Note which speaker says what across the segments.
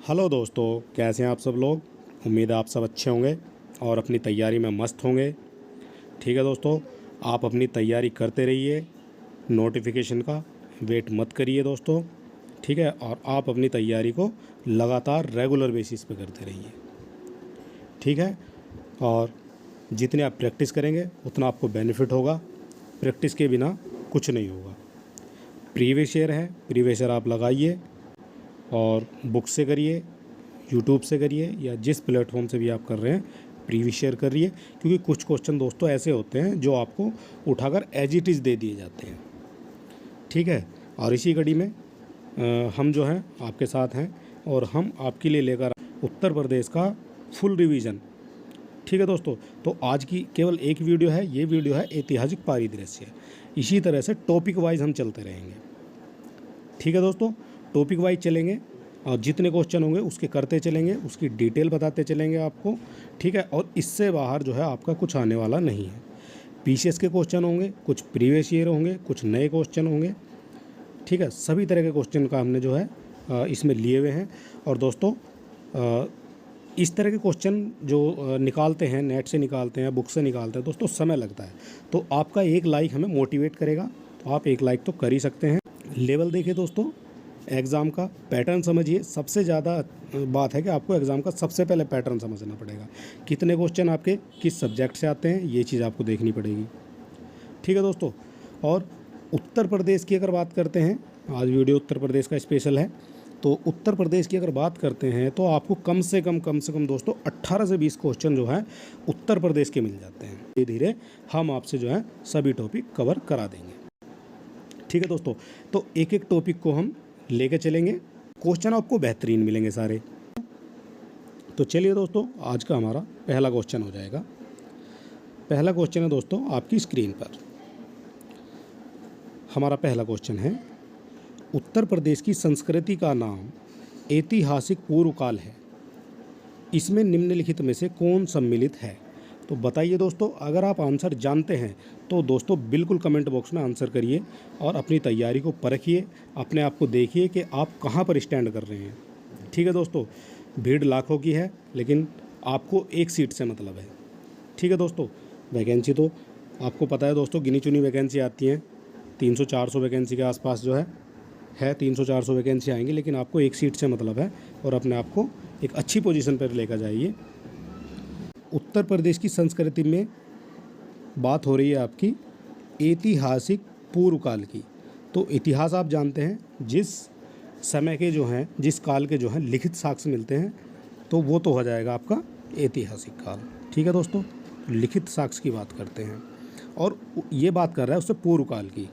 Speaker 1: Hello दोस्तों, कैसे हैं आप सब लोग। उम्मीद है आप सब अच्छे होंगे और अपनी तैयारी में मस्त होंगे। ठीक है दोस्तों, आप अपनी तैयारी करते रहिए, नोटिफिकेशन का वेट मत करिए दोस्तों। ठीक है, और आप अपनी तैयारी को लगातार रेगुलर बेसिस पे करते रहिए। ठीक है, और जितने आप प्रैक्टिस करेंगे उतना आपको बेनिफिट होगा। प्रैक्टिस के बिना कुछ नहीं होगा। प्रीवियस ईयर है, प्रीवियस ईयर आप लगाइए और बुक से करिए, यूट्यूब से करिए, या जिस प्लेटफॉर्म से भी आप कर रहे हैं प्रीवियस ईयर करिए। क्योंकि कुछ क्वेश्चन दोस्तों ऐसे होते हैं जो आपको उठाकर एज इट इज़ दे दिए जाते हैं। ठीक है, और इसी कड़ी में हम जो हैं आपके साथ हैं और हम आपके लिए लेकर उत्तर प्रदेश का फुल रिवीजन। ठीक है दोस्तों, तो आज की केवल एक वीडियो है, ये वीडियो है ऐतिहासिक परिदृश्य। इसी तरह से टॉपिक वाइज हम चलते रहेंगे। ठीक है दोस्तों, टॉपिक वाइज चलेंगे और जितने क्वेश्चन होंगे उसके करते चलेंगे, उसकी डिटेल बताते चलेंगे आपको। ठीक है, और इससे बाहर जो है आपका कुछ आने वाला नहीं है। पीसीएस के क्वेश्चन होंगे, कुछ प्रीवियस ईयर होंगे, कुछ नए क्वेश्चन होंगे। ठीक है, सभी तरह के क्वेश्चन का हमने जो है इसमें लिए हुए हैं। और दोस्तों इस तरह के क्वेश्चन जो निकालते हैं, नेट से निकालते हैं, बुक से निकालते हैं दोस्तों, समय लगता है। तो आपका एक लाइक हमें मोटिवेट करेगा, तो आप एक लाइक तो कर ही सकते हैं। लेवल देखिए दोस्तों, एग्ज़ाम का पैटर्न समझिए। सबसे ज़्यादा बात है कि आपको एग्ज़ाम का सबसे पहले पैटर्न समझना पड़ेगा। कितने क्वेश्चन आपके किस सब्जेक्ट से आते हैं, ये चीज़ आपको देखनी पड़ेगी। ठीक है दोस्तों, और उत्तर प्रदेश की अगर बात करते हैं, आज वीडियो उत्तर प्रदेश का स्पेशल है, तो उत्तर प्रदेश की अगर बात करते हैं तो आपको कम से कम दोस्तों 18 से 20 क्वेश्चन जो है उत्तर प्रदेश के मिल जाते हैं। धीरे धीरे हम आपसे जो है सभी टॉपिक कवर करा देंगे। ठीक है दोस्तों, तो एक एक टॉपिक को हम लेके चलेंगे। क्वेश्चन आपको बेहतरीन मिलेंगे सारे। तो चलिए दोस्तों, आज का हमारा पहला क्वेश्चन हो जाएगा। पहला क्वेश्चन है दोस्तों आपकी स्क्रीन पर। हमारा पहला क्वेश्चन है, उत्तर प्रदेश की संस्कृति का नाम ऐतिहासिक पूर्व काल है, इसमें निम्नलिखित में से कौन सम्मिलित है। तो बताइए दोस्तों, अगर आप आंसर जानते हैं तो दोस्तों बिल्कुल कमेंट बॉक्स में आंसर करिए और अपनी तैयारी को परखिए, अपने आप को देखिए कि आप कहां पर स्टैंड कर रहे हैं। ठीक है दोस्तों, भीड़ लाखों की है लेकिन आपको एक सीट से मतलब है। ठीक है दोस्तों, वैकेंसी तो आपको पता है दोस्तों, गिनी चुनी वैकेंसी आती हैं। 300-400 वैकेंसी के आसपास जो है 300-400 वैकेंसी आएंगी, लेकिन आपको एक सीट से मतलब है और अपने आप को एक अच्छी पोजीशन पर लेकर जाइए। उत्तर प्रदेश की संस्कृति में बात हो रही है आपकी ऐतिहासिक पूर्व काल की। तो इतिहास आप जानते हैं, जिस समय के जो हैं, जिस काल के जो हैं लिखित साक्ष्य मिलते हैं, तो वो तो हो जाएगा आपका ऐतिहासिक काल। ठीक है दोस्तों, लिखित साक्ष्य की बात करते हैं और ये बात कर रहा है उससे पूर्व काल की।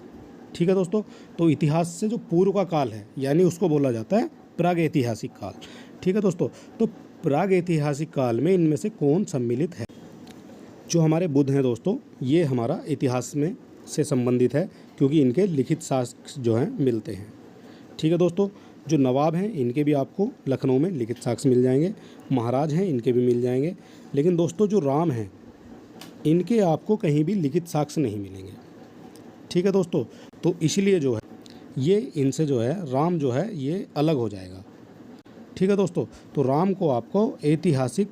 Speaker 1: ठीक है दोस्तों, तो इतिहास से जो पूर्व का काल है यानी उसको बोला जाता है प्राग ऐतिहासिक काल। ठीक है दोस्तों, तो प्राग ऐतिहासिक काल में इनमें से कौन सम्मिलित है। जो हमारे बुद्ध हैं दोस्तों, ये हमारा इतिहास में से संबंधित है, क्योंकि इनके लिखित साक्ष्य जो हैं मिलते हैं। ठीक है दोस्तों, जो नवाब हैं इनके भी आपको लखनऊ में लिखित साक्ष्य मिल जाएंगे, महाराज हैं इनके भी मिल जाएंगे। लेकिन दोस्तों जो राम हैं इनके आपको कहीं भी लिखित साक्ष्य नहीं मिलेंगे। ठीक है दोस्तों, तो इसलिए जो है ये इनसे जो है राम जो है ये अलग हो जाएगा। ठीक है दोस्तों, तो राम को आपको ऐतिहासिक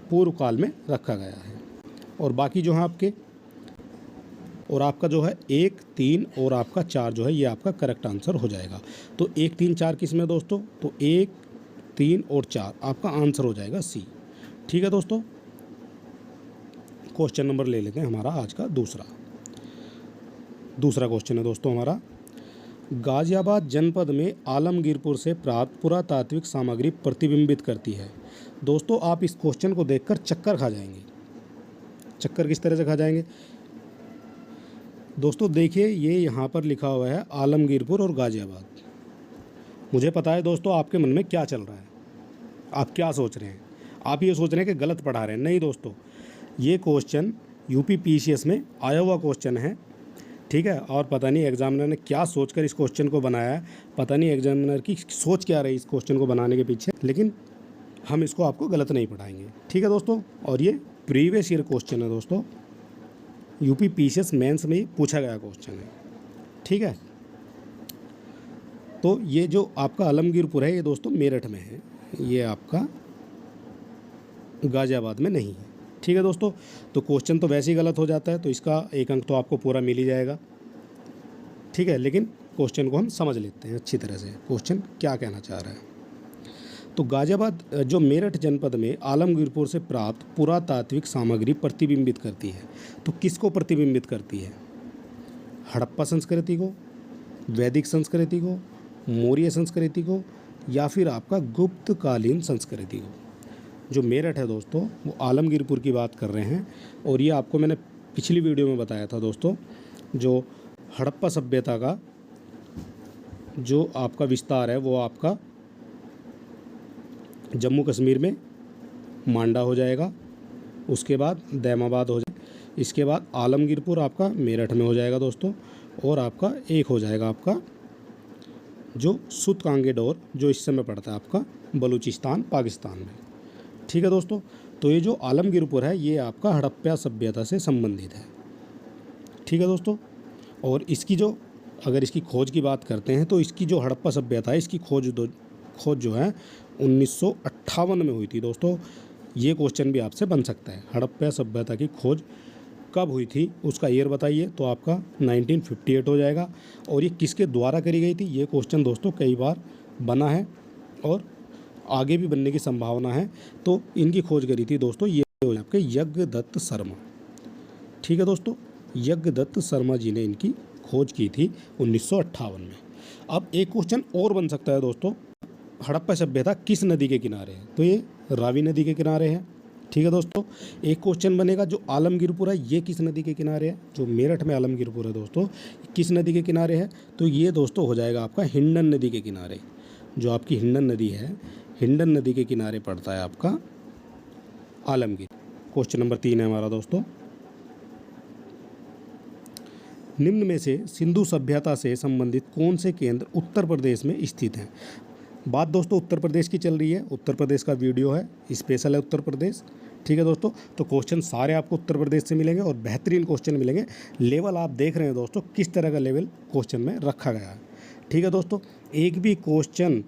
Speaker 1: पूर्व काल में रखा गया है। और बाकी जो है आपके, और आपका जो है 1, 3 और आपका 4 जो है ये आपका करेक्ट आंसर हो जाएगा। तो 1, 3, 4 किस में दोस्तों, तो 1, 3 और 4 आपका आंसर हो जाएगा सी। ठीक है दोस्तों, क्वेश्चन नंबर ले लेते हैं हमारा आज का दूसरा क्वेश्चन है दोस्तों हमारा, गाजियाबाद जनपद में आलमगीरपुर से प्राप्त पुरातात्विक सामग्री प्रतिबिंबित करती है। दोस्तों आप इस क्वेश्चन को देखकर चक्कर खा जाएंगे। चक्कर किस तरह से खा जाएंगे दोस्तों, देखिए ये यहाँ पर लिखा हुआ है आलमगीरपुर और गाजियाबाद। मुझे पता है दोस्तों आपके मन में क्या चल रहा है, आप क्या सोच रहे हैं। आप ये सोच रहे हैं कि गलत पढ़ा रहे हैं। नहीं दोस्तों, ये क्वेश्चन यूपी पीसीएस में आया हुआ क्वेश्चन है। ठीक है, और पता नहीं एग्जामिनर ने क्या सोचकर इस क्वेश्चन को बनाया है, पता नहीं एग्जामिनर की सोच क्या रही इस क्वेश्चन को बनाने के पीछे, लेकिन हम इसको आपको गलत नहीं पढ़ाएंगे। ठीक है दोस्तों, और ये प्रीवियस ईयर क्वेश्चन है दोस्तों, यूपी पीसीएस मेंस में ही पूछा गया क्वेश्चन है। ठीक है, तो ये जो आपका आलमगीरपुर है ये दोस्तों मेरठ में है। ये आपका गाज़ियाबाद में नहीं है। ठीक है दोस्तों, तो क्वेश्चन तो वैसे ही गलत हो जाता है, तो इसका 1 अंक तो आपको पूरा मिल ही जाएगा। ठीक है, लेकिन क्वेश्चन को हम समझ लेते हैं अच्छी तरह से, क्वेश्चन क्या कहना चाह रहा है। तो गाज़ियाबाद जो मेरठ जनपद में आलमगीरपुर से प्राप्त पुरातात्विक सामग्री प्रतिबिंबित करती है, तो किसको प्रतिबिंबित करती है? हड़प्पा संस्कृति को, वैदिक संस्कृति को, मौर्य संस्कृति को, या फिर आपका गुप्तकालीन संस्कृति को। जो मेरठ है दोस्तों वो आलमगीरपुर की बात कर रहे हैं, और ये आपको मैंने पिछली वीडियो में बताया था दोस्तों, जो हड़प्पा सभ्यता का जो आपका विस्तार है वो आपका जम्मू कश्मीर में मांडा हो जाएगा, उसके बाद दैमाबाद हो जाएगा, इसके बाद आलमगीरपुर आपका मेरठ में हो जाएगा दोस्तों, और आपका एक हो जाएगा आपका जो सुतकांगेडोर जो इस समय पड़ता है आपका बलूचिस्तान पाकिस्तान में। ठीक है दोस्तों, तो ये जो आलमगीरपुर है ये आपका हड़प्पा सभ्यता से संबंधित है। ठीक है दोस्तों, और इसकी जो अगर इसकी खोज की बात करते हैं तो इसकी जो हड़प्पा सभ्यता है इसकी खोज जो है 1958 में हुई थी दोस्तों। ये क्वेश्चन भी आपसे बन सकता है, हड़प्पा सभ्यता की खोज कब हुई थी उसका ईयर बताइए, तो आपका 1958 हो जाएगा। और ये किसके द्वारा करी गई थी, ये क्वेश्चन दोस्तों कई बार बना है और आगे भी बनने की संभावना है। तो इनकी खोज करी थी दोस्तों ये आपके यज्ञदत्त शर्मा। ठीक है दोस्तों, यज्ञदत्त शर्मा जी ने इनकी खोज की थी 1958 में। अब एक क्वेश्चन और बन सकता है दोस्तों, हड़प्पा सभ्यता किस नदी के किनारे है, तो ये रावी नदी के किनारे है। ठीक है दोस्तों, एक क्वेश्चन बनेगा जो आलमगीरपुर है ये किस नदी के किनारे है, जो मेरठ में आलमगीरपुर है दोस्तों किस नदी के किनारे है, तो ये दोस्तों हो जाएगा आपका हिंडन नदी के किनारे। जो आपकी हिंडन नदी है, हिंडन नदी के किनारे पड़ता है आपका आलमगीर। क्वेश्चन नंबर 3 है हमारा दोस्तों, निम्न में से सिंधु सभ्यता से संबंधित कौन से केंद्र उत्तर प्रदेश में स्थित हैं? बात दोस्तों उत्तर प्रदेश की चल रही है, उत्तर प्रदेश का वीडियो है, स्पेशल है उत्तर प्रदेश। ठीक है दोस्तों, तो क्वेश्चन सारे आपको उत्तर प्रदेश से मिलेंगे और बेहतरीन क्वेश्चन मिलेंगे। लेवल आप देख रहे हैं दोस्तों किस तरह का लेवल क्वेश्चन में रखा गया है। ठीक है दोस्तों, एक भी क्वेश्चन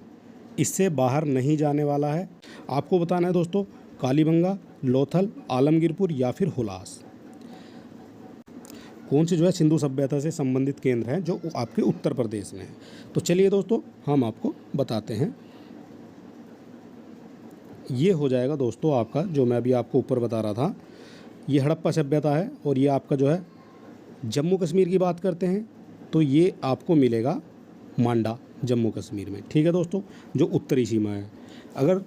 Speaker 1: इससे बाहर नहीं जाने वाला है। आपको बताना है दोस्तों कालीबंगा, लोथल, आलमगीरपुर या फिर हुलास, कौन से जो है सिंधु सभ्यता से संबंधित केंद्र हैं जो आपके उत्तर प्रदेश में है। तो चलिए दोस्तों हम आपको बताते हैं। ये हो जाएगा दोस्तों आपका जो मैं अभी आपको ऊपर बता रहा था, ये हड़प्पा सभ्यता है, और ये आपका जो है जम्मू कश्मीर की बात करते हैं तो ये आपको मिलेगा मांडा जम्मू कश्मीर में। ठीक है दोस्तों, जो उत्तरी सीमा है। अगर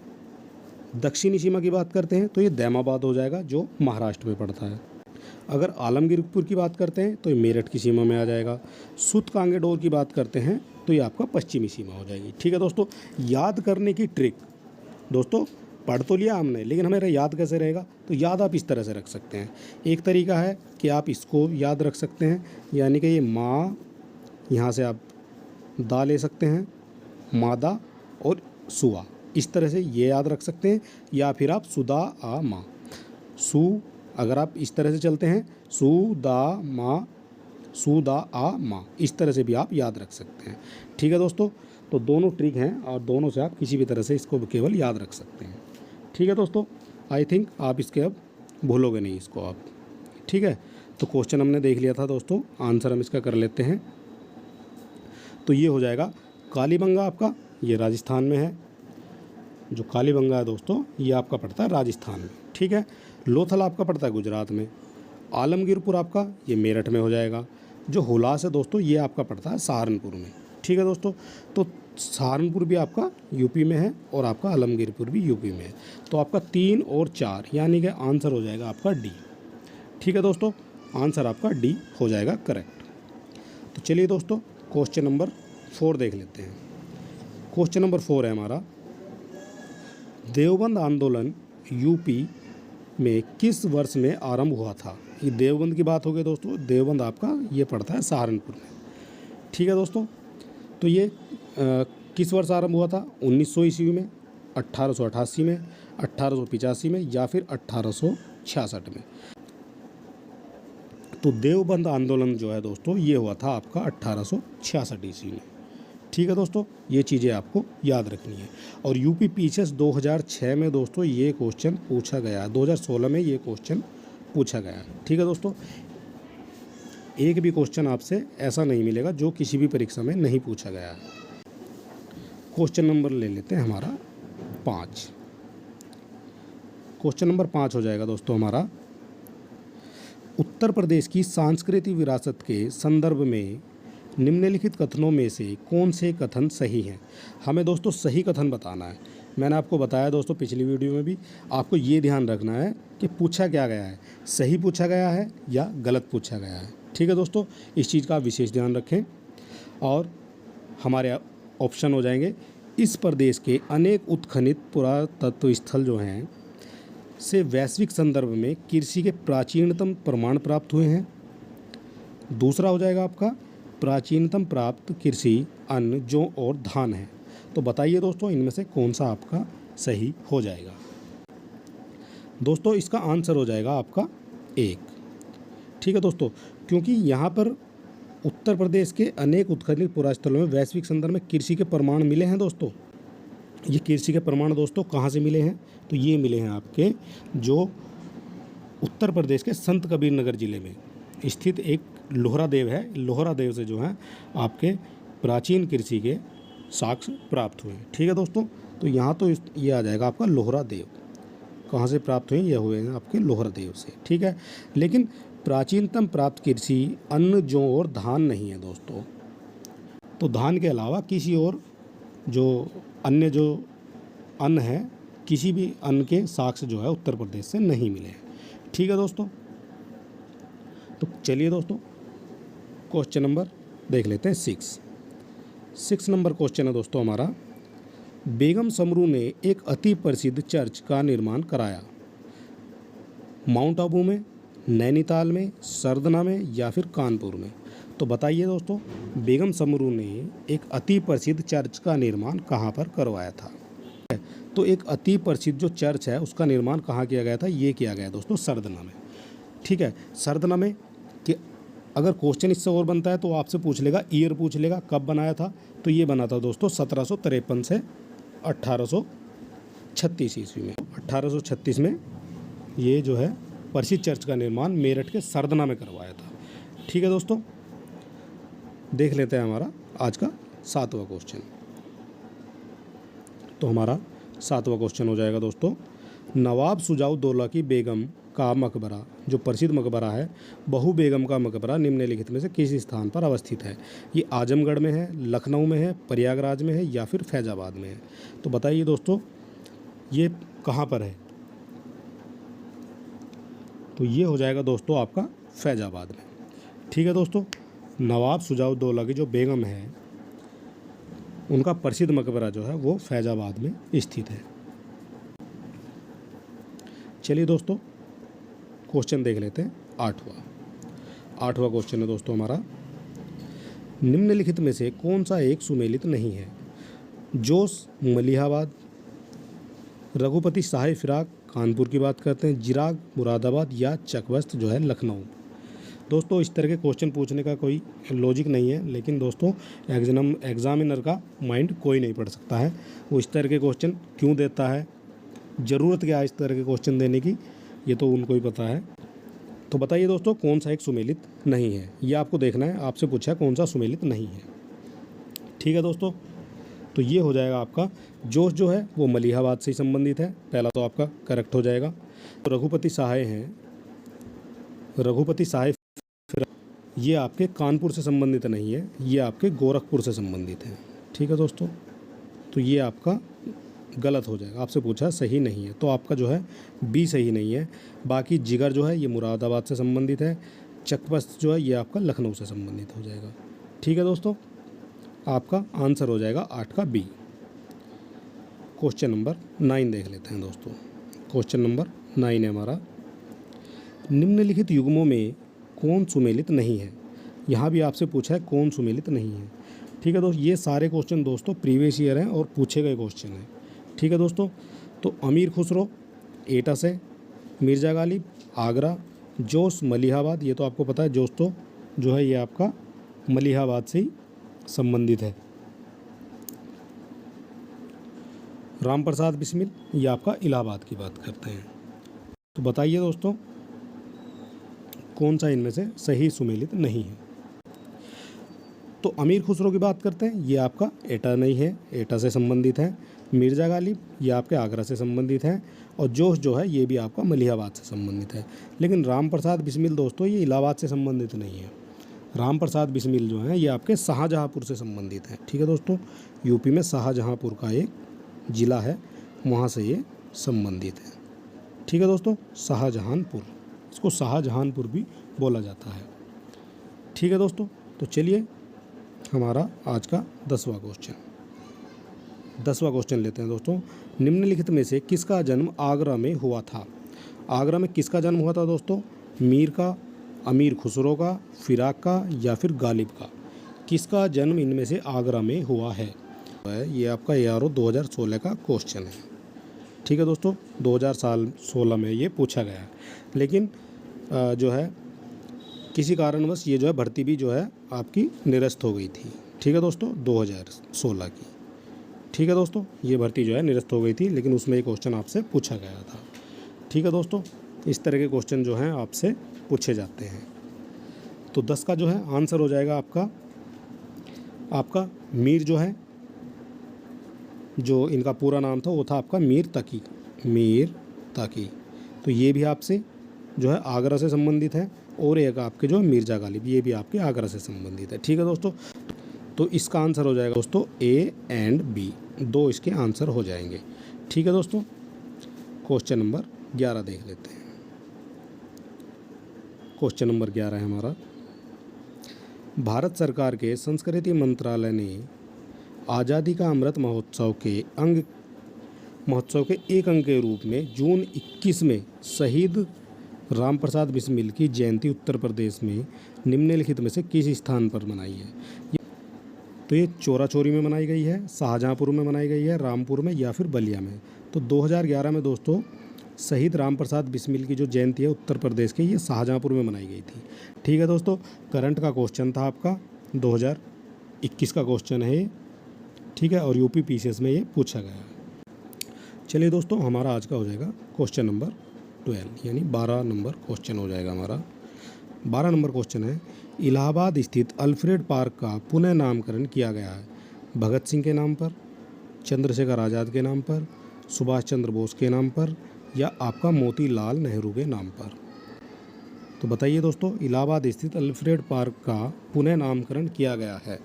Speaker 1: दक्षिणी सीमा की बात करते हैं तो ये दैमाबाद हो जाएगा जो महाराष्ट्र में पड़ता है। अगर आलमगीरपुर की बात करते हैं तो ये मेरठ की सीमा में आ जाएगा। सुतकांगेडोर की बात करते हैं तो ये आपका पश्चिमी सीमा हो जाएगी। ठीक है दोस्तों, याद करने की ट्रिक दोस्तों, पढ़ तो लिया हमने लेकिन हमें याद कैसे रहेगा, तो याद आप इस तरह से रख सकते हैं। एक तरीका है कि आप इसको याद रख सकते हैं, यानी कि ये माँ, यहाँ से आप दा ले सकते हैं, मादा और सुआ, इस तरह से ये याद रख सकते हैं। या फिर आप सुदा आ माँ, सु अगर आप इस तरह से चलते हैं सु दा माँ, सु दा आ माँ, इस तरह से भी आप याद रख सकते हैं। ठीक है दोस्तों, तो दोनों ट्रिक हैं और दोनों से आप किसी भी तरह से इसको केवल याद रख सकते हैं। ठीक है दोस्तों, आई थिंक आप इसके अब भूलोगे नहीं इसको आप। ठीक है, तो क्वेश्चन हमने देख लिया था दोस्तों, आंसर हम इसका कर लेते हैं। तो ये हो जाएगा कालीबंगा आपका, ये राजस्थान में है। जो कालीबंगा है दोस्तों ये आपका पड़ता है राजस्थान में। ठीक है, लोथल आपका पड़ता है गुजरात में। आलमगीरपुर आपका ये मेरठ में हो जाएगा। जो हुलास है दोस्तों ये आपका पड़ता है सहारनपुर में। ठीक है दोस्तों, तो सहारनपुर भी आपका यूपी में है और आपका आलमगीरपुर भी यूपी में है। तो आपका 3 और 4 यानी कि आंसर हो जाएगा आपका डी। ठीक है दोस्तों, आंसर आपका डी हो जाएगा करेक्ट। तो चलिए दोस्तों क्वेश्चन नंबर 4 देख लेते हैं। क्वेश्चन नंबर 4 है हमारा, देवबंद आंदोलन यूपी में किस वर्ष में आरंभ हुआ था? ये देवबंद की बात हो गई दोस्तों, देवबंद आपका ये पड़ता है सहारनपुर में। ठीक है दोस्तों, तो ये किस वर्ष आरंभ हुआ था? 1900 ईस्वी में, 1888 में, 1885 में या फिर 1866 में। तो देवबंद आंदोलन जो है दोस्तों ये हुआ था आपका 1866 ईस्वी में। ठीक है दोस्तों, ये चीज़ें आपको याद रखनी है। और यूपी पीसीएस 2006 में दोस्तों ये क्वेश्चन पूछा गया, 2016 में ये क्वेश्चन पूछा गया। ठीक है दोस्तों, एक भी क्वेश्चन आपसे ऐसा नहीं मिलेगा जो किसी भी परीक्षा में नहीं पूछा गया है। क्वेश्चन नंबर ले लेते हैं हमारा 5। क्वेश्चन नंबर 5 हो जाएगा दोस्तों हमारा, उत्तर प्रदेश की सांस्कृतिक विरासत के संदर्भ में निम्नलिखित कथनों में से कौन से कथन सही हैं। हमें दोस्तों सही कथन बताना है। मैंने आपको बताया दोस्तों पिछली वीडियो में भी, आपको ये ध्यान रखना है कि पूछा क्या गया है, सही पूछा गया है या गलत पूछा गया है। ठीक है दोस्तों, इस चीज़ का विशेष ध्यान रखें। और हमारे ऑप्शन हो जाएंगे, इस प्रदेश के अनेक उत्खनित पुरातत्व स्थल जो हैं से वैश्विक संदर्भ में कृषि के प्राचीनतम प्रमाण प्राप्त हुए हैं। दूसरा हो जाएगा आपका, प्राचीनतम प्राप्त कृषि अन्न जौ और धान है। तो बताइए दोस्तों इनमें से कौन सा आपका सही हो जाएगा। दोस्तों इसका आंसर हो जाएगा आपका 1। ठीक है दोस्तों, क्योंकि यहाँ पर उत्तर प्रदेश के अनेक उत्खनित पुरास्थलों में वैश्विक संदर्भ में कृषि के प्रमाण मिले हैं दोस्तों। ये कृषि के प्रमाण दोस्तों कहाँ से मिले हैं, तो ये मिले हैं आपके जो उत्तर प्रदेश के संत कबीर नगर ज़िले में स्थित एक लोहरा देव है। लोहरा देव से जो है आपके प्राचीन कृषि के साक्ष्य प्राप्त हुए। ठीक है दोस्तों, तो यहाँ तो ये आ जाएगा आपका लोहरा देव। कहाँ से प्राप्त हुए, ये हुए हैं आपके लोहरा देव से। ठीक है, लेकिन प्राचीनतम प्राप्त कृषि अन्न जौ और धान नहीं है दोस्तों। तो धान के अलावा किसी और जो अन्य जो अन्न है, किसी भी अन्न के साक्ष्य जो है उत्तर प्रदेश से नहीं मिले हैं। ठीक है दोस्तों, तो चलिए दोस्तों क्वेश्चन नंबर देख लेते हैं 6 नंबर क्वेश्चन है दोस्तों हमारा, बेगम समरू ने एक अति प्रसिद्ध चर्च का निर्माण कराया। माउंट आबू में, नैनीताल में, सरदना में या फिर कानपुर में। तो बताइए दोस्तों, बेगम समरू ने एक अति प्रसिद्ध चर्च का निर्माण कहाँ पर करवाया था। तो एक अति प्रसिद्ध जो चर्च है उसका निर्माण कहाँ किया गया था, ये किया गया दोस्तों सरदना में। ठीक है, सरदना में कि अगर क्वेश्चन इससे और बनता है तो आपसे पूछ लेगा, ईयर पूछ लेगा कब बनाया था। तो ये बना था दोस्तों 1753 से 1836 ईस्वी में। 1836 में ये जो है प्रसिद्ध चर्च का निर्माण मेरठ के सरदना में करवाया था। ठीक है दोस्तों, देख लेते हैं हमारा आज का 7वां क्वेश्चन। तो हमारा 7वां क्वेश्चन हो जाएगा दोस्तों, नवाब सुजाउद्दौला की बेगम का मकबरा, जो प्रसिद्ध मकबरा है बहू बेगम का मकबरा, निम्नलिखित में से किस स्थान पर अवस्थित है। ये आजमगढ़ में है, लखनऊ में है, प्रयागराज में है या फिर फैजाबाद में है। तो बताइए दोस्तों ये कहाँ पर है। तो ये हो जाएगा दोस्तों आपका फैजाबाद में। ठीक है दोस्तों, नवाब सुजाउद्दौला की जो बेगम है उनका प्रसिद्ध मकबरा जो है वो फैजाबाद में स्थित है। चलिए दोस्तों क्वेश्चन देख लेते हैं 8वां क्वेश्चन है दोस्तों हमारा, निम्नलिखित में से कौन सा एक सुमेलित नहीं है। जोश मलिहाबाद, रघुपति शाही फिराक कानपुर की बात करते हैं, जिराग मुरादाबाद या चकवस्त जो है लखनऊ। दोस्तों इस तरह के क्वेश्चन पूछने का कोई लॉजिक नहीं है, लेकिन दोस्तों एग्जामिनर का माइंड कोई नहीं पढ़ सकता है। वो इस तरह के क्वेश्चन क्यों देता है, ज़रूरत क्या है इस तरह के क्वेश्चन देने की, ये तो उनको ही पता है। तो बताइए दोस्तों कौन सा एक सुमेलित नहीं है, ये आपको देखना है। आपसे पूछा कौन सा सुमेलित नहीं है। ठीक है दोस्तों, तो ये हो जाएगा आपका जोश जो है वो मलिहाबाद से ही संबंधित है, पहला तो आपका करेक्ट हो जाएगा। तो रघुपति सहाय हैं, रघुपति सहाय ये आपके कानपुर से संबंधित नहीं है, ये आपके गोरखपुर से संबंधित है। ठीक है दोस्तों, तो ये आपका गलत हो जाएगा। आपसे पूछा सही नहीं है, तो आपका जो है बी सही नहीं है। बाकी जिगर जो है ये मुरादाबाद से संबंधित है, चकवस्त जो है ये आपका लखनऊ से संबंधित हो जाएगा। ठीक है दोस्तों, आपका आंसर हो जाएगा 8 का बी। क्वेश्चन नंबर 9 देख लेते हैं दोस्तों। क्वेश्चन नंबर 9 है हमारा, निम्नलिखित युग्मों में कौन सुमेलित नहीं है। यहाँ भी आपसे पूछा है कौन सुमेलित नहीं है। ठीक है दोस्त, ये सारे क्वेश्चन दोस्तों प्रीवियस ईयर हैं और पूछे गए क्वेश्चन हैं। ठीक है दोस्तों, तो अमीर खुसरो एटा से, मिर्ज़ा गालिब आगरा, जोश मलिहाबाद, ये तो आपको पता है जोश तो जो है ये आपका मलिहाबाद से ही संबंधित है। राम प्रसाद बिस्मिल, ये आपका इलाहाबाद की बात करते हैं। तो बताइए दोस्तों कौन सा इनमें से सही सुमेलित नहीं है। तो अमीर खुसरो की बात करते हैं, ये आपका एटा नहीं है, एटा से संबंधित है। मिर्ज़ा गालिब ये आपके आगरा से संबंधित है। और जोश जो है ये भी आपका मलिहाबाद से संबंधित है। लेकिन राम प्रसाद बिस्मिल दोस्तों ये इलाहाबाद से संबंधित नहीं है। राम प्रसाद बिस्मिल जो है ये आपके शाहजहाँपुर से संबंधित है। ठीक है दोस्तों, यूपी में शाहजहाँपुर का एक ज़िला है, वहाँ से ये संबंधित है। ठीक है दोस्तों, शाहजहानपुर, इसको शाहजहानपुर भी बोला जाता है। ठीक है दोस्तों, तो चलिए हमारा आज का 10वां क्वेश्चन लेते हैं दोस्तों। निम्नलिखित में से किसका जन्म आगरा में हुआ था? आगरा में किसका जन्म हुआ था दोस्तों? मीर का, अमीर खुसरो का, फिराक का या फिर गालिब का? किसका जन्म इनमें से आगरा में हुआ है? ये आपका ARO 2016 का क्वेश्चन है। ठीक है दोस्तों, 2016 में ये पूछा गया है। लेकिन जो है किसी कारणवश ये जो है भर्ती भी जो है आपकी निरस्त हो गई थी। ठीक है दोस्तों, 2016 की। ठीक है दोस्तों, ये भर्ती जो है निरस्त हो गई थी, लेकिन उसमें ये क्वेश्चन आपसे पूछा गया था। ठीक है दोस्तों, इस तरह के क्वेश्चन जो हैं आपसे पूछे जाते हैं। तो 10 का जो है आंसर हो जाएगा आपका मीर जो है, जो इनका पूरा नाम था वो था आपका मीर तकी। तो ये भी आपसे जो है आगरा से संबंधित है। और एक आपके जो मिर्ज़ा गालिब, ये भी आपके आगरा से संबंधित है। ठीक है दोस्तों, तो इसका आंसर हो जाएगा दोस्तों A एंड B, 2 इसके आंसर हो जाएंगे। ठीक है दोस्तों, क्वेश्चन नंबर 11 देख लेते हैं। क्वेश्चन नंबर 11 है हमारा, भारत सरकार के संस्कृति मंत्रालय ने आज़ादी का अमृत महोत्सव के एक अंग के रूप में जून 21 में शहीद राम प्रसाद बिस्मिल की जयंती उत्तर प्रदेश में निम्नलिखित में से किस स्थान पर मनाई है? तो ये चोरा चोरी में मनाई गई है, शाहजहाँपुर में मनाई गई है, रामपुर में या फिर बलिया में। तो 2011 में दोस्तों शहीद राम प्रसाद बिस्मिल की जो जयंती है उत्तर प्रदेश के, ये शाहजहाँपुर में मनाई गई थी। ठीक है दोस्तों, करंट का क्वेश्चन था आपका, 2021 का क्वेश्चन है ये। ठीक है, और यूपी PCS में ये पूछा गया है। चलिए दोस्तों, हमारा आज का हो जाएगा क्वेश्चन नंबर 12, यानी 12 नंबर क्वेश्चन हो जाएगा हमारा। 12 नंबर क्वेश्चन है, इलाहाबाद स्थित अल्फ्रेड पार्क का पुनः नामकरण किया गया है भगत सिंह के नाम पर, चंद्रशेखर आज़ाद के नाम पर, सुभाष चंद्र बोस के नाम पर या आपका मोतीलाल नेहरू के नाम पर? तो बताइए दोस्तों, इलाहाबाद स्थित अल्फ्रेड पार्क का पुनः नामकरण किया गया है,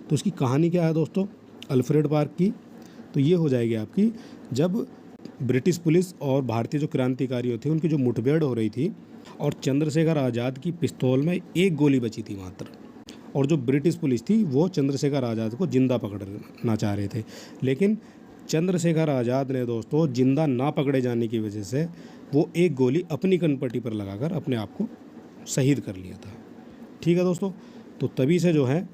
Speaker 1: तो उसकी कहानी क्या है दोस्तों अल्फ्रेड पार्क की? तो ये हो जाएगी आपकी, जब ब्रिटिश पुलिस और भारतीय जो क्रांतिकारियों थे उनकी जो मुठभेड़ हो रही थी और चंद्रशेखर आज़ाद की पिस्तौल में एक गोली बची थी मात्र, और जो ब्रिटिश पुलिस थी वो चंद्रशेखर आज़ाद को जिंदा पकड़ना चाह रहे थे। लेकिन चंद्रशेखर आज़ाद ने दोस्तों जिंदा ना पकड़े जाने की वजह से वो एक गोली अपनी कनपट्टी पर लगाकर अपने आप को शहीद कर लिया था। ठीक है दोस्तों, तो तभी से जो है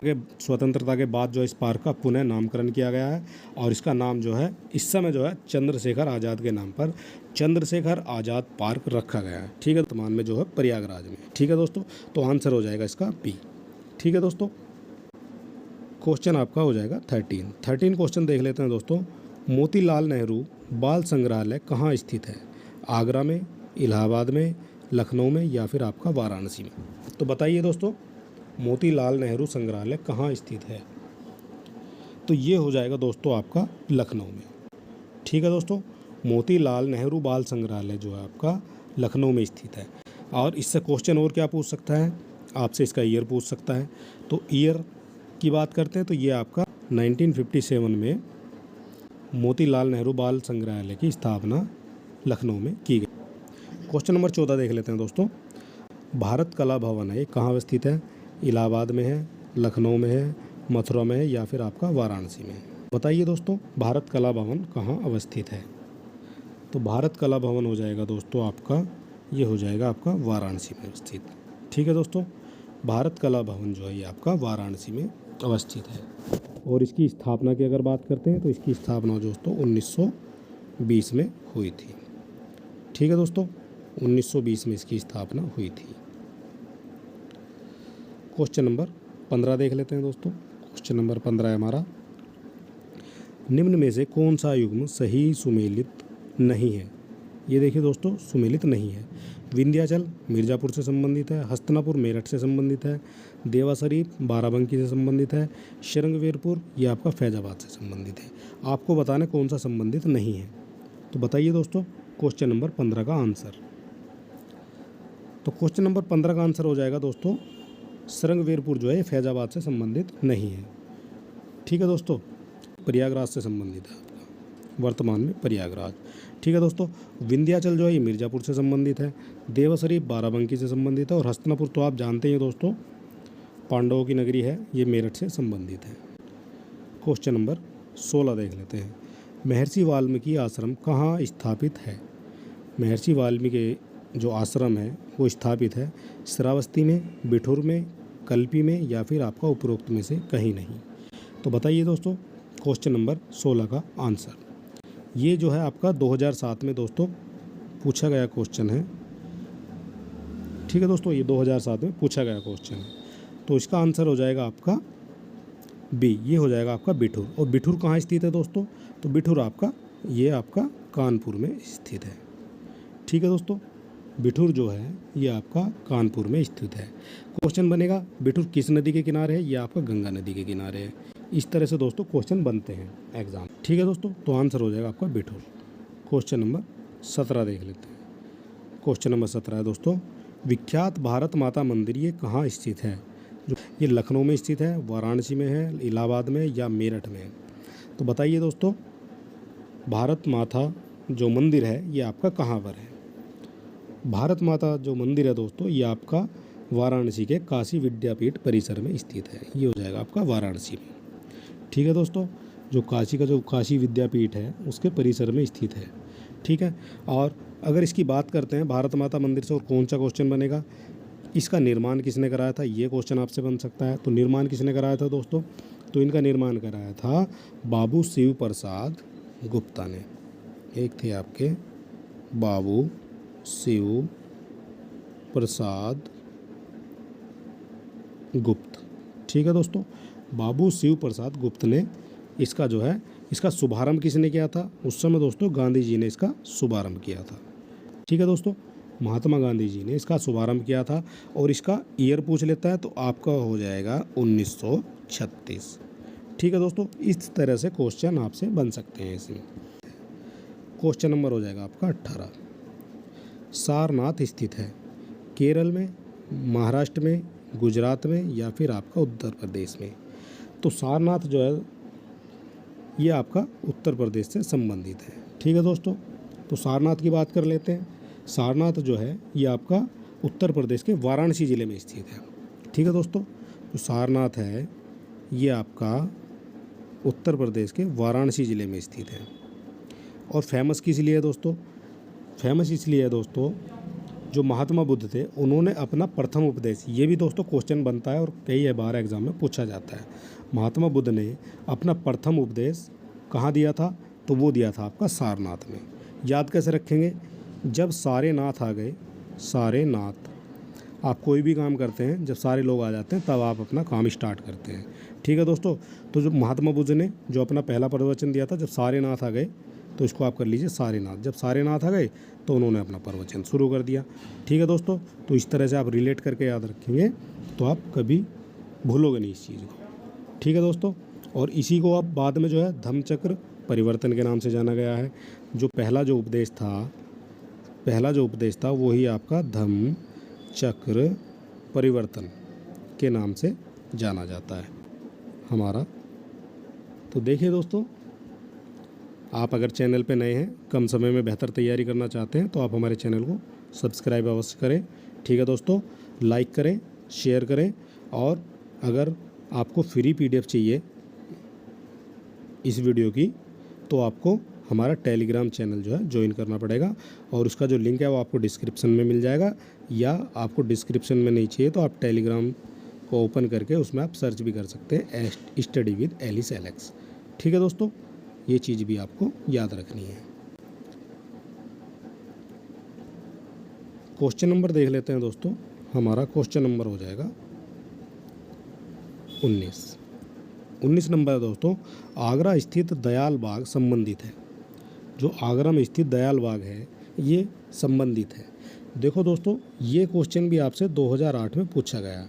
Speaker 1: स्वतंत्रता के बाद जो इस पार्क का पुनः नामकरण किया गया है, और इसका नाम जो है इस समय जो है चंद्रशेखर आज़ाद के नाम पर चंद्रशेखर आज़ाद पार्क रखा गया है। ठीक है, वर्तमान में जो है प्रयागराज में। ठीक है दोस्तों, तो आंसर हो जाएगा इसका B। ठीक है दोस्तों, क्वेश्चन आपका हो जाएगा 13 क्वेश्चन देख लेते हैं दोस्तों। मोतीलाल नेहरू बाल संग्रहालय कहाँ स्थित है? आगरा में, इलाहाबाद में, लखनऊ में या फिर आपका वाराणसी में? तो बताइए दोस्तों, मोतीलाल नेहरू संग्रहालय कहाँ स्थित है? तो ये हो जाएगा दोस्तों आपका लखनऊ में। ठीक है दोस्तों, मोतीलाल नेहरू बाल संग्रहालय जो है आपका लखनऊ में स्थित है। और इससे क्वेश्चन और क्या पूछ सकता है आपसे, इसका ईयर पूछ सकता है। तो ईयर की बात करते हैं तो ये आपका 1957 में मोतीलाल नेहरू बाल संग्रहालय की स्थापना लखनऊ में की गई। क्वेश्चन नंबर 14 देख लेते हैं दोस्तों। भारत कला भवन है, कहाँ अवस्थित है? इलाहाबाद में है, लखनऊ में है, मथुरा में है या फिर आपका वाराणसी में? बताइए दोस्तों, भारत कला भवन कहाँ अवस्थित है? तो भारत कला भवन हो जाएगा दोस्तों आपका, ये हो जाएगा आपका वाराणसी में अवस्थित। ठीक है दोस्तों, भारत कला भवन जो है ये आपका वाराणसी में अवस्थित है। और इसकी स्थापना की अगर बात करते हैं तो इसकी स्थापना दोस्तों 1920 में हुई थी। ठीक है दोस्तों, 1920 में इसकी स्थापना हुई थी। क्वेश्चन नंबर 15 देख लेते हैं दोस्तों। क्वेश्चन नंबर 15 है हमारा, निम्न में से कौन सा युग्म सही सुमेलित नहीं है? ये देखिए दोस्तों, सुमेलित नहीं है। विंध्याचल मिर्ज़ापुर से संबंधित है, हस्तिनापुर मेरठ से संबंधित है, देवा शरीफ बाराबंकी से संबंधित है, शृंगवेरपुर ये आपका फैजाबाद से संबंधित है। आपको बताना कौन सा संबंधित नहीं है। तो बताइए दोस्तों क्वेश्चन नंबर 15 का आंसर। तो क्वेश्चन नंबर 15 का आंसर हो जाएगा दोस्तों, शृंगवेरपुर जो है फैजाबाद से संबंधित नहीं है। ठीक है दोस्तों, प्रयागराज से संबंधित है आपका, वर्तमान में प्रयागराज। ठीक है दोस्तों, विंध्याचल जो है ये मिर्ज़ापुर से संबंधित है, देवा शरीफ बाराबंकी से संबंधित है, और हस्तिनापुर तो आप जानते हैं दोस्तों पांडवों की नगरी है, ये मेरठ से संबंधित है। क्वेश्चन नंबर 16 देख लेते हैं। महर्षि वाल्मीकि आश्रम कहाँ स्थापित है? महर्षि वाल्मीकि जो आश्रम है वो स्थापित है श्रावस्ती में, बिठूर में, कल्पी में, या फिर आपका उपरोक्त में से कहीं नहीं। तो बताइए दोस्तों क्वेश्चन नंबर 16 का आंसर। ये जो है आपका 2007 में दोस्तों पूछा गया क्वेश्चन है। ठीक है दोस्तों, ये 2007 में पूछा गया क्वेश्चन है। तो इसका आंसर हो जाएगा आपका बी, ये हो जाएगा आपका बिठूर। और बिठूर कहाँ स्थित है दोस्तों? तो बिठूर आपका ये आपका कानपुर में स्थित है। ठीक है दोस्तों, बिठूर जो है ये आपका कानपुर में स्थित है। क्वेश्चन बनेगा बिठूर किस नदी के किनारे है? ये आपका गंगा नदी के किनारे है। इस तरह से दोस्तों क्वेश्चन बनते हैं एग्जाम। ठीक है दोस्तों, तो आंसर हो जाएगा आपका बिठूर। क्वेश्चन नंबर 17 देख लेते हैं। क्वेश्चन नंबर 17 है दोस्तों, विख्यात भारत माता मंदिर ये कहाँ स्थित है? जो ये लखनऊ में स्थित है, वाराणसी में है, इलाहाबाद में, या मेरठ में है? तो बताइए दोस्तों भारत माता जो मंदिर है ये आपका कहाँ पर है? भारत माता जो मंदिर है दोस्तों ये आपका वाराणसी के काशी विद्यापीठ परिसर में स्थित है। ये हो जाएगा आपका वाराणसी में। ठीक है दोस्तों, जो काशी का जो काशी विद्यापीठ है उसके परिसर में स्थित है। ठीक है, और अगर इसकी बात करते हैं भारत माता मंदिर से, और कौन सा क्वेश्चन बनेगा, इसका निर्माण किसने कराया था, ये क्वेश्चन आपसे बन सकता है। तो निर्माण किसने कराया था दोस्तों? तो इनका निर्माण कराया था बाबू शिव प्रसाद गुप्ता ने। एक थे आपके बाबू शिव प्रसाद गुप्त। ठीक है दोस्तों, बाबू शिव प्रसाद गुप्त ने इसका जो है इसका शुभारंभ किसने किया था? उस समय दोस्तों गांधी जी ने इसका शुभारंभ किया था। ठीक है दोस्तों, महात्मा गांधी जी ने इसका शुभारंभ किया था। और इसका ईयर पूछ लेता है तो आपका हो जाएगा 1936। ठीक है दोस्तों, इस तरह से क्वेश्चन आपसे बन सकते हैं इसमें। क्वेश्चन नंबर हो जाएगा आपका 18। सारनाथ स्थित है केरल में, महाराष्ट्र में, गुजरात में, या फिर आपका उत्तर प्रदेश में? तो सारनाथ जो है ये आपका उत्तर प्रदेश से संबंधित है। ठीक है दोस्तों, तो सारनाथ की बात कर लेते हैं। सारनाथ जो है ये आपका उत्तर प्रदेश के वाराणसी ज़िले में स्थित है। ठीक है दोस्तों, जो सारनाथ है ये आपका उत्तर प्रदेश के वाराणसी ज़िले में स्थित है। और फेमस किस लिए है दोस्तों? फेमस इसलिए है दोस्तों, जो महात्मा बुद्ध थे उन्होंने अपना प्रथम उपदेश, ये भी दोस्तों क्वेश्चन बनता है और कई बार एग्जाम में पूछा जाता है। महात्मा बुद्ध ने अपना प्रथम उपदेश कहाँ दिया था? तो वो दिया था आपका सारनाथ में। याद कैसे रखेंगे? जब सारे नाथ आ गए, सारे नाथ, आप कोई भी काम करते हैं जब सारे लोग आ जाते हैं तब आप अपना काम स्टार्ट करते हैं। ठीक है दोस्तों, तो जो महात्मा बुद्ध ने जो अपना पहला प्रवचन दिया था, जब सारे नाथ आ गए, तो इसको आप कर लीजिए सारे नाथ। जब सारे नाथ आ गए तो उन्होंने अपना प्रवचन शुरू कर दिया। ठीक है दोस्तों, तो इस तरह से आप रिलेट करके याद रखेंगे तो आप कभी भूलोगे नहीं इस चीज़ को। ठीक है दोस्तों, और इसी को अब बाद में जो है धम्मचक्र परिवर्तन के नाम से जाना गया है। जो पहला जो उपदेश था वही आपका धम्म चक्र परिवर्तन के नाम से जाना जाता है हमारा। तो देखिए दोस्तों, आप अगर चैनल पे नए हैं, कम समय में बेहतर तैयारी करना चाहते हैं, तो आप हमारे चैनल को सब्सक्राइब अवश्य करें। ठीक है दोस्तों, लाइक करें, शेयर करें, और अगर आपको फ्री PDF चाहिए इस वीडियो की तो आपको हमारा टेलीग्राम चैनल जो है ज्वाइन करना पड़ेगा, और उसका जो लिंक है वो आपको डिस्क्रिप्शन में मिल जाएगा, या आपको डिस्क्रिप्शन में नहीं चाहिए तो आप टेलीग्राम को ओपन करके उसमें आप सर्च भी कर सकते हैं स्टडी विद एलिस एलेक्स। ठीक है दोस्तों, ये चीज़ भी आपको याद रखनी है। क्वेश्चन नंबर देख लेते हैं दोस्तों। हमारा क्वेश्चन नंबर हो जाएगा 19। 19 नंबर है दोस्तों, आगरा स्थित दयाल बाग संबंधित है। जो आगरा में स्थित दयाल बाग है ये संबंधित है। देखो दोस्तों, ये क्वेश्चन भी आपसे 2008 में पूछा गया।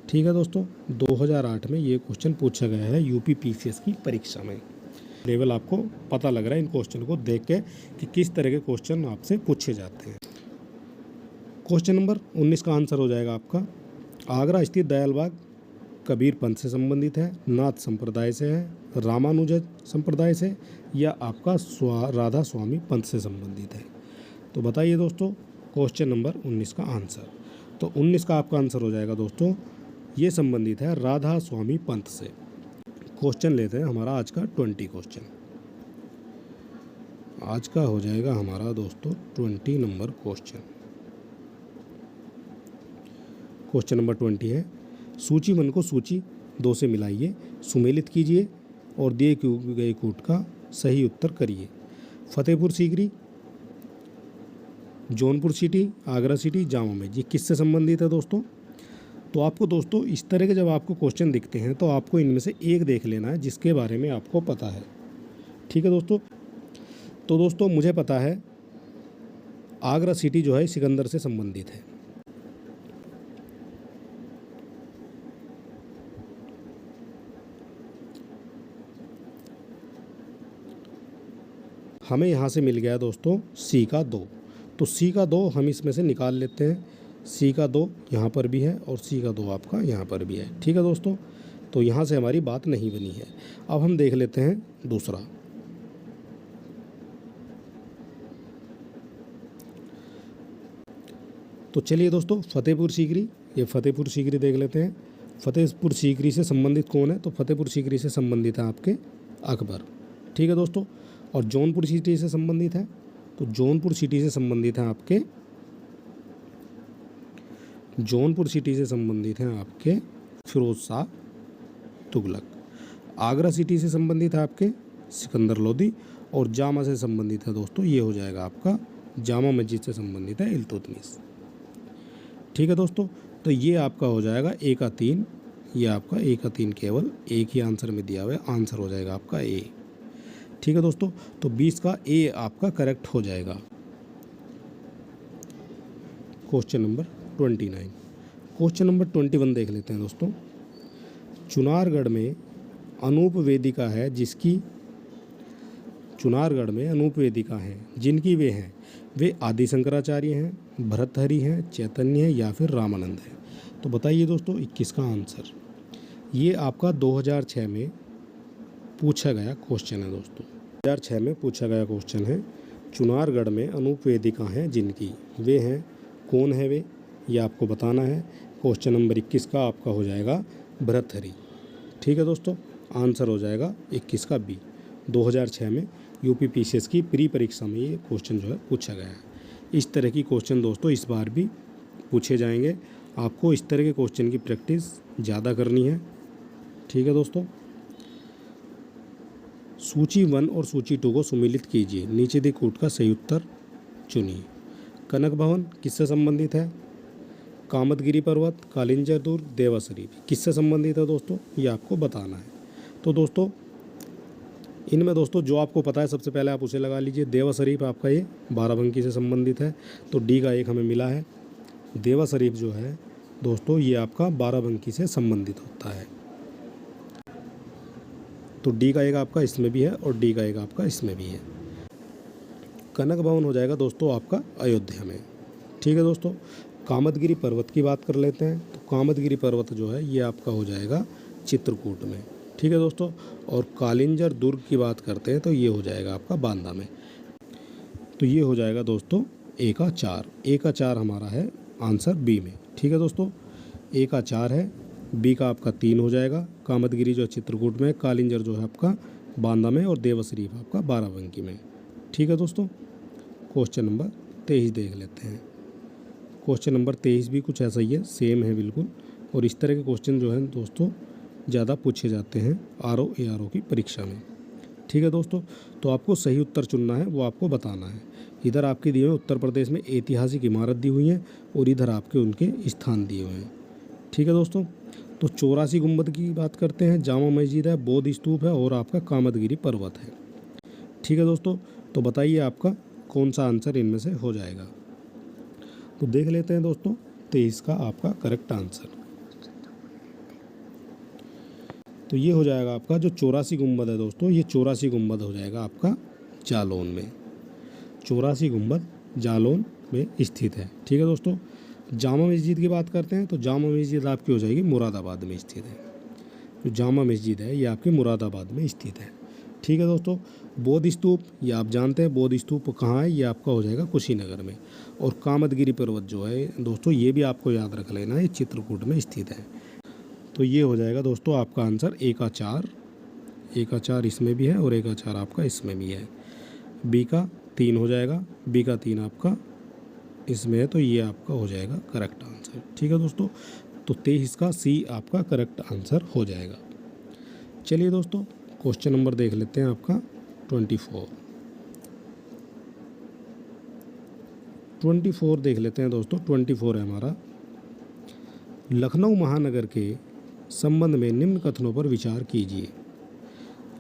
Speaker 1: ठीक है दोस्तों, 2008 में ये क्वेश्चन पूछा गया है यूपी पीसीएस की परीक्षा में। लेवल आपको पता लग रहा है इन क्वेश्चन को देख के कि किस तरह के क्वेश्चन आपसे पूछे जाते हैं। क्वेश्चन नंबर 19 का आंसर हो जाएगा आपका, आगरा स्थित दयाल बाग कबीर पंथ से संबंधित है, नाथ संप्रदाय से है, रामानुज संप्रदाय से, या आपका राधा स्वामी पंथ से संबंधित है। तो बताइए दोस्तों क्वेश्चन नंबर 19 का आंसर। तो 19 का आपका आंसर हो जाएगा दोस्तों, ये संबंधित है राधा स्वामी पंथ से। क्वेश्चन लेते हैं हमारा आज का 20 क्वेश्चन। आज का हो जाएगा हमारा दोस्तों 20 नंबर क्वेश्चन। क्वेश्चन नंबर 20 है, सूची 1 को सूची 2 से मिलाइए, सुमेलित कीजिए और दिए गए कूट का सही उत्तर करिए। फतेहपुर सीकरी, जौनपुर सिटी, आगरा सिटी, जामा मस्जिद किससे संबंधित है दोस्तों? तो आपको दोस्तों इस तरह के जब आपको क्वेश्चन दिखते हैं तो आपको इनमें से एक देख लेना है जिसके बारे में आपको पता है। ठीक है दोस्तों, तो दोस्तों मुझे पता है आगरा सिटी जो है सिकंदर से संबंधित है। हमें यहाँ से मिल गया दोस्तों सी का 2, तो सी का 2 हम इसमें से निकाल लेते हैं। सी का 2 यहाँ पर भी है और सी का 2 आपका यहाँ पर भी है। ठीक है दोस्तों, तो यहाँ से हमारी बात नहीं बनी है। अब हम देख लेते हैं दूसरा। तो चलिए दोस्तों, फतेहपुर सीकरी, ये फतेहपुर सीकरी देख लेते हैं। फतेहपुर सीकरी से संबंधित कौन है? तो फतेहपुर सीकरी से संबंधित है आपके अकबर। ठीक है दोस्तों, और जौनपुर सिटी से संबंधित है, तो जौनपुर सिटी से संबंधित है आपके, जौनपुर सिटी से संबंधित हैं आपके फिरोज शाह तुगलक। आगरा सिटी से संबंधित है आपके सिकंदर लोदी, और जामा से संबंधित है दोस्तों ये हो जाएगा आपका, जामा मस्जिद से संबंधित है इल्तुतमिश। ठीक है दोस्तों, तो ये आपका हो जाएगा ए का 3, ये आपका ए का 3 केवल एक ही आंसर में दिया हुआ है, आंसर हो जाएगा आपका ए। ठीक है दोस्तों, तो 20 का ए आपका करेक्ट हो जाएगा। Question number 29। क्वेश्चन नंबर 21 देख लेते हैं दोस्तों। चुनारगढ़ में अनूप वेदिका है जिसकी, चुनारगढ़ में अनूप वेदिका हैं जिनकी वे आदि शंकराचार्य हैं, भर्तृहरि हैं, चैतन्य हैं या फिर रामानंद हैं। तो बताइए दोस्तों 21 का आंसर। ये आपका 2006 में पूछा गया क्वेश्चन है दोस्तों, 2006 में पूछा गया क्वेश्चन है। चुनारगढ़ में अनूप वेदिका हैं जिनकी, वे हैं, कौन है वे, ये आपको बताना है। क्वेश्चन नंबर 21 का आपका हो जाएगा भर्तृहरि। ठीक है दोस्तों, आंसर हो जाएगा 21 का बी। 2006 में यूपी पीसीएस की प्री परीक्षा में ये क्वेश्चन जो है पूछा गया है। इस तरह की क्वेश्चन दोस्तों इस बार भी पूछे जाएंगे। आपको इस तरह के क्वेश्चन की प्रैक्टिस ज़्यादा करनी है। ठीक है दोस्तों, सूची 1 और सूची 2 को सुमेलित कीजिए, नीचे दिए कूट का सही उत्तर चुनिए। कनक भवन किससे संबंधित है? कामतगिरी पर्वत, कालिंजर दुर्ग, देवा शरीफ किससे संबंधित है दोस्तों, ये आपको बताना है। तो दोस्तों इनमें दोस्तों जो आपको पता है सबसे पहले आप उसे लगा लीजिए। देवा शरीफ आपका ये बाराबंकी से संबंधित है, तो डी का 1 हमें मिला है। देवा शरीफ जो है दोस्तों ये आपका बाराबंकी से संबंधित होता है, तो डी का 1 आपका इसमें भी है और डी का 1 आपका इसमें भी है। कनक भवन हो जाएगा दोस्तों आपका अयोध्या में। ठीक है दोस्तों, कामतगिरी पर्वत की बात कर लेते हैं, तो कामतगिरी पर्वत जो है ये आपका हो जाएगा चित्रकूट में। ठीक है दोस्तों, और कालिंजर दुर्ग की बात करते हैं तो ये हो जाएगा आपका बांदा में। तो ये हो जाएगा दोस्तों ए का 4, ए का 4 हमारा है आंसर बी में। ठीक है दोस्तों, ए का 4 है, बी का आपका 3 हो जाएगा। कामतगिरी जो चित्रकूट में, कालिंजर जो है आपका बांदा में, और देवा शरीफ आपका बाराबंकी में। ठीक है दोस्तों, क्वेश्चन नंबर 23 देख लेते हैं। क्वेश्चन नंबर 23 भी कुछ ऐसा ही है, सेम है बिल्कुल, और इस तरह के क्वेश्चन जो है दोस्तों ज़्यादा पूछे जाते हैं आरओ एआरओ की परीक्षा में। ठीक है दोस्तों, तो आपको सही उत्तर चुनना है, वो आपको बताना है। इधर आपके दिए हुए उत्तर प्रदेश में ऐतिहासिक इमारत दी हुई है और इधर आपके उनके स्थान दिए हुए हैं। ठीक है दोस्तों, तो 84 गुंबद की बात करते हैं, जामा मस्जिद है, बौद्ध स्तूप है और आपका कामदगिरी पर्वत है। ठीक है दोस्तों, तो बताइए आपका कौन सा आंसर इनमें से हो जाएगा। तो देख लेते हैं दोस्तों, 23 का आपका करेक्ट आंसर। तो ये हो जाएगा आपका जो 84 गुंबद है दोस्तों, ये 84 गुंबद हो जाएगा आपका जालौन में। 84 गुंबद जालौन में स्थित है। ठीक है दोस्तों, जामा मस्जिद की बात करते हैं तो जामा मस्जिद आपकी हो जाएगी मुरादाबाद में स्थित है। जो जामा मस्जिद है ये आपकी मुरादाबाद में स्थित है। ठीक है दोस्तों, बौद्ध स्तूप ये आप जानते हैं, बौद्ध स्तूप कहाँ है, ये आपका हो जाएगा कुशीनगर में। और कामदगिरी पर्वत जो है दोस्तों, ये भी आपको याद रख लेना है, ये चित्रकूट में स्थित है। तो ये हो जाएगा दोस्तों आपका आंसर ए का 4, ए का 4 इसमें भी है और ए का 4 आपका इसमें भी है। बी का 3 हो जाएगा, बी का 3 आपका इसमें है, तो ये आपका हो जाएगा करेक्ट आंसर। ठीक है दोस्तों, तो 23 का सी आपका करेक्ट आंसर हो जाएगा। चलिए दोस्तों, क्वेश्चन नंबर देख लेते हैं आपका 24 देख लेते हैं दोस्तों। 24 है हमारा, लखनऊ महानगर के संबंध में निम्न कथनों पर विचार कीजिए।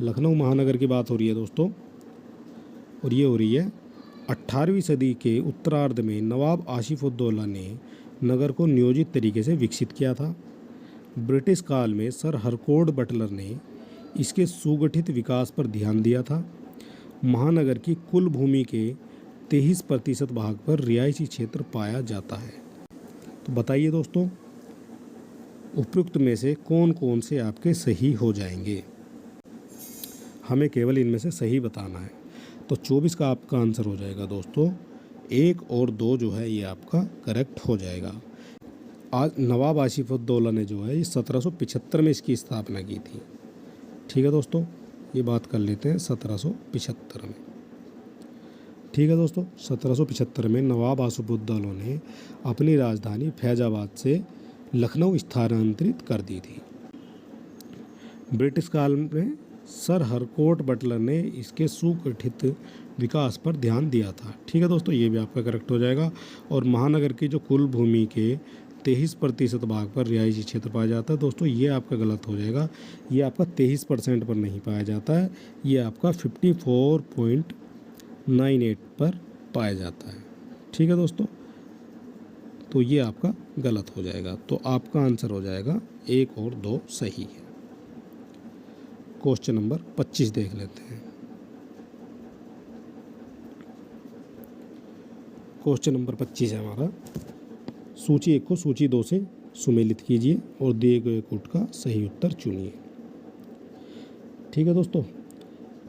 Speaker 1: लखनऊ महानगर की बात हो रही है दोस्तों, और ये हो रही है 18वीं सदी के उत्तरार्ध में नवाब आसिफउद्दौला ने नगर को नियोजित तरीके से विकसित किया था। ब्रिटिश काल में सर हरकोर्ट बटलर ने इसके सुगठित विकास पर ध्यान दिया था। महानगर की कुल भूमि के 23% भाग पर रिहायशी क्षेत्र पाया जाता है। तो बताइए दोस्तों, उपयुक्त में से कौन कौन से आपके सही हो जाएंगे। हमें केवल इनमें से सही बताना है। तो 24 का आपका आंसर हो जाएगा दोस्तों 1 और 2 जो है ये आपका करेक्ट हो जाएगा। आज नवाब आसिफउद्दौला ने जो है ये 1775 में इसकी स्थापना की थी। ठीक है दोस्तों, ये बात कर लेते हैं 1775 में। ठीक है दोस्तों, 1775 में नवाब आसिफउद्दौला ने अपनी राजधानी फैजाबाद से लखनऊ स्थानांतरित कर दी थी। ब्रिटिश काल में सर हरकोर्ट बटलर ने इसके सुगठित विकास पर ध्यान दिया था। ठीक है दोस्तों, ये भी आपका करेक्ट हो जाएगा। और महानगर की जो कुल भूमि के 23% भाग पर रिहायशी क्षेत्र पाया जाता है दोस्तों, ये आपका गलत हो जाएगा। ये आपका 23% पर नहीं पाया जाता है, ये आपका 54.98 पर पाया जाता है। ठीक है दोस्तों, तो ये आपका गलत हो जाएगा। तो आपका आंसर हो जाएगा 1 और 2 सही है। क्वेश्चन नंबर 25 देख लेते हैं। क्वेश्चन नंबर 25 है हमारा, सूची 1 को सूची 2 से सुमेलित कीजिए और दिए गए कोट का सही उत्तर चुनिए। ठीक है दोस्तों,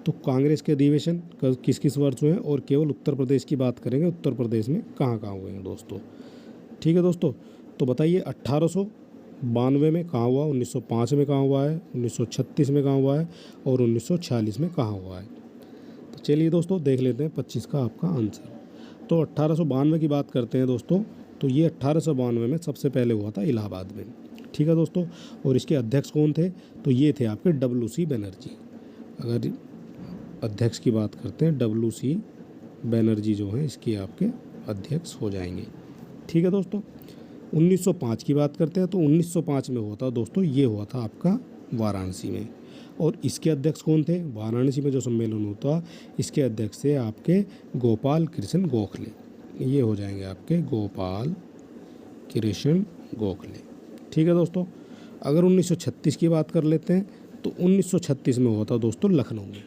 Speaker 1: तो कांग्रेस के अधिवेशन किस किस वर्ष हुए हैं और केवल उत्तर प्रदेश की बात करेंगे, उत्तर प्रदेश में कहाँ कहाँ हुए हैं दोस्तों। ठीक है दोस्तों, तो बताइए 1892 में कहाँ हुआ, 1905 में कहाँ हुआ है, 1936 में कहाँ हुआ है और 1946 में कहाँ हुआ है। तो चलिए दोस्तों देख लेते हैं 25 का आपका आंसर। तो 1892 की बात करते हैं दोस्तों, तो ये 1892 में सबसे पहले हुआ था इलाहाबाद में। ठीक है दोस्तों, और इसके अध्यक्ष कौन थे, तो ये थे आपके WC बनर्जी। अगर अध्यक्ष की बात करते हैं, WC बनर्जी जो हैं इसके आपके अध्यक्ष हो जाएंगे। ठीक है दोस्तों, 1905 की बात करते हैं तो 1905 में हुआ था दोस्तों, ये हुआ था आपका वाराणसी में। और इसके अध्यक्ष कौन थे, वाराणसी में जो सम्मेलन होता इसके अध्यक्ष थे आपके गोपाल कृष्ण गोखले। ये हो जाएंगे आपके गोपाल कृष्ण गोखले। ठीक है दोस्तों, अगर 1936 की बात कर लेते हैं तो 1936 में हुआ था दोस्तों लखनऊ में।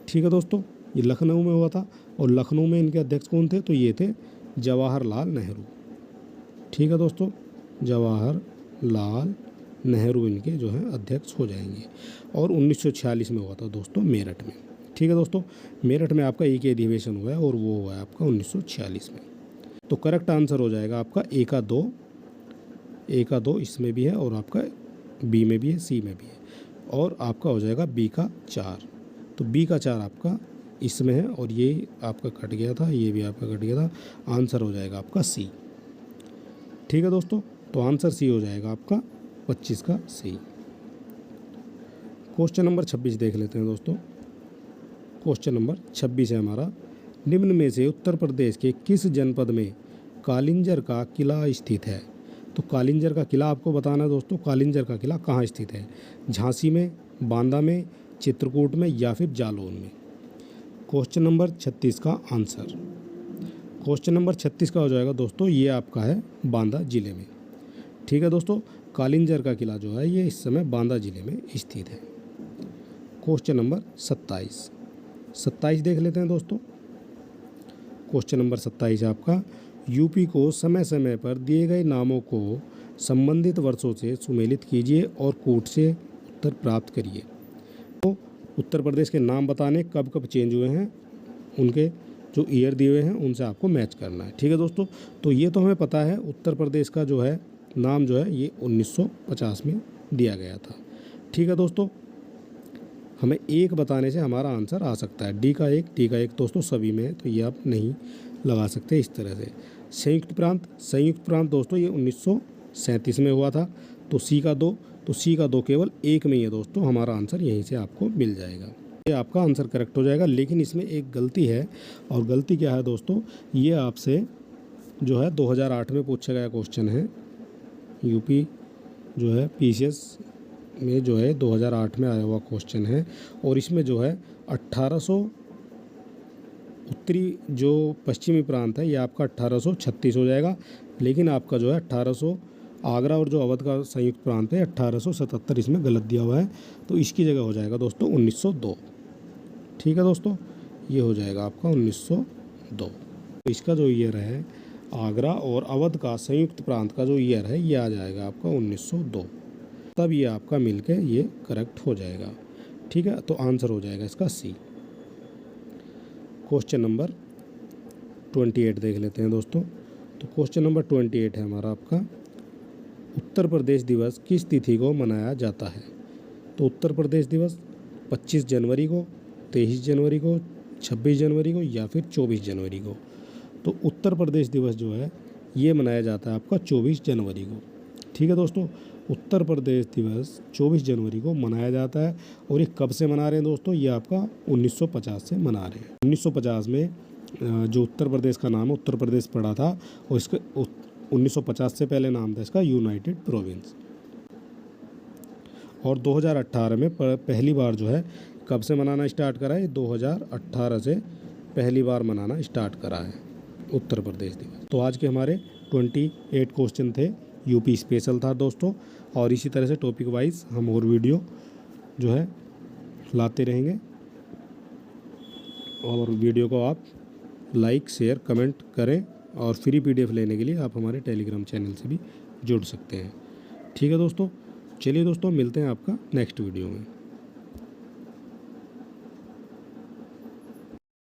Speaker 1: ठीक है दोस्तों, ये लखनऊ में हुआ था और लखनऊ में इनके अध्यक्ष कौन थे, तो ये थे जवाहरलाल नेहरू। ठीक है दोस्तों, जवाहरलाल नेहरू इनके जो हैं अध्यक्ष हो जाएंगे। और 1946 में हुआ था दोस्तों मेरठ में। ठीक है दोस्तों, मेरठ में आपका एक ही अधिवेशन हुआ है और वो हुआ है आपका 1946 में। तो करेक्ट आंसर हो जाएगा आपका ए का 2 इसमें भी है और आपका बी में भी है, सी में भी है, और आपका हो जाएगा बी का 4। तो बी का 4 आपका इसमें है और ये आपका कट गया था, ये भी आपका कट गया था। आंसर हो जाएगा आपका सी। ठीक है दोस्तों, तो आंसर सी हो जाएगा आपका 25 का सी। क्वेश्चन नंबर 26 देख लेते हैं दोस्तों। क्वेश्चन नंबर 26 है हमारा, निम्न में से उत्तर प्रदेश के किस जनपद में कालिंजर का किला स्थित है। तो तो कालिंजर का किला आपको बताना है दोस्तों, कालिंजर का किला कहाँ स्थित है? झांसी में, बांदा में, चित्रकूट में या फिर जालौन में। क्वेश्चन नंबर 36 का आंसर, क्वेश्चन नंबर 36 का हो जाएगा दोस्तों, ये आपका है बांदा जिले में। ठीक है दोस्तों, कालिंजर का किला जो है ये इस समय बांदा जिले में स्थित है। क्वेश्चन नंबर 27 देख लेते हैं दोस्तों। क्वेश्चन नंबर 27 आपका, यूपी को समय समय पर दिए गए नामों को संबंधित वर्षों से सुमेलित कीजिए और कूट से उत्तर प्राप्त करिए। तो उत्तर प्रदेश के नाम बताने कब कब चेंज हुए हैं, उनके जो ईयर दिए हुए हैं उनसे आपको मैच करना है। ठीक है दोस्तों, तो ये तो हमें पता है उत्तर प्रदेश का जो है नाम जो है ये 1950 में दिया गया था। ठीक है दोस्तों, हमें एक बताने से हमारा आंसर आ सकता है। डी का एक दोस्तों सभी में है, तो ये आप नहीं लगा सकते इस तरह से। संयुक्त प्रांत दोस्तों ये 1937 में हुआ था। तो सी का 2 केवल एक में ही है दोस्तों, हमारा आंसर यहीं से आपको मिल जाएगा। ये आपका आंसर करेक्ट हो जाएगा। लेकिन इसमें एक गलती है, और गलती क्या है दोस्तों, ये आपसे जो है 2008 में पूछा गया क्वेश्चन है। यूपी जो है पीसीएस में जो है 2008 में आया हुआ क्वेश्चन है, और इसमें जो है 1800 उत्तरी जो पश्चिमी प्रांत है ये आपका 1836 हो जाएगा। लेकिन आपका जो है 1800 आगरा और जो अवध का संयुक्त प्रांत है 1877 इसमें गलत दिया हुआ है। तो इसकी जगह हो जाएगा दोस्तों 1902। ठीक है दोस्तों, ये हो जाएगा आपका 1902। तो इसका जो ईयर है आगरा और अवध का संयुक्त प्रांत का जो ईयर है ये आ जाएगा आपका 1902। तब ये आपका मिलके ये करेक्ट हो जाएगा। ठीक है, तो आंसर हो जाएगा इसका सी। क्वेश्चन नंबर 28 देख लेते हैं दोस्तों। तो क्वेश्चन नंबर 28 है हमारा आपका, उत्तर प्रदेश दिवस किस तिथि को मनाया जाता है? तो उत्तर प्रदेश दिवस 25 जनवरी को, 23 जनवरी को, 26 जनवरी को या फिर 24 जनवरी को। तो उत्तर प्रदेश दिवस जो है ये मनाया जाता है आपका 24 जनवरी को। ठीक है दोस्तों, उत्तर प्रदेश दिवस 24 जनवरी को मनाया जाता है। और ये कब से मना रहे हैं दोस्तों, ये आपका 1950 से मना रहे हैं। 1950 में जो उत्तर प्रदेश का नाम उत्तर प्रदेश पड़ा था, और इसके 1950 से पहले नाम था इसका यूनाइटेड प्रोविंस। और 2018 में पहली बार जो है कब से मनाना स्टार्ट करा है, 2018 से पहली बार मनाना स्टार्ट करा है उत्तर प्रदेश दिवस। तो आज के हमारे 28 क्वेश्चन थे, यूपी स्पेशल था दोस्तों। और इसी तरह से टॉपिक वाइज हम और वीडियो जो है लाते रहेंगे। और वीडियो को आप लाइक शेयर कमेंट करें, और फ्री PDF लेने के लिए आप हमारे टेलीग्राम चैनल से भी जुड़ सकते हैं। ठीक है दोस्तों, चलिए दोस्तों मिलते हैं आपका नेक्स्ट वीडियो में।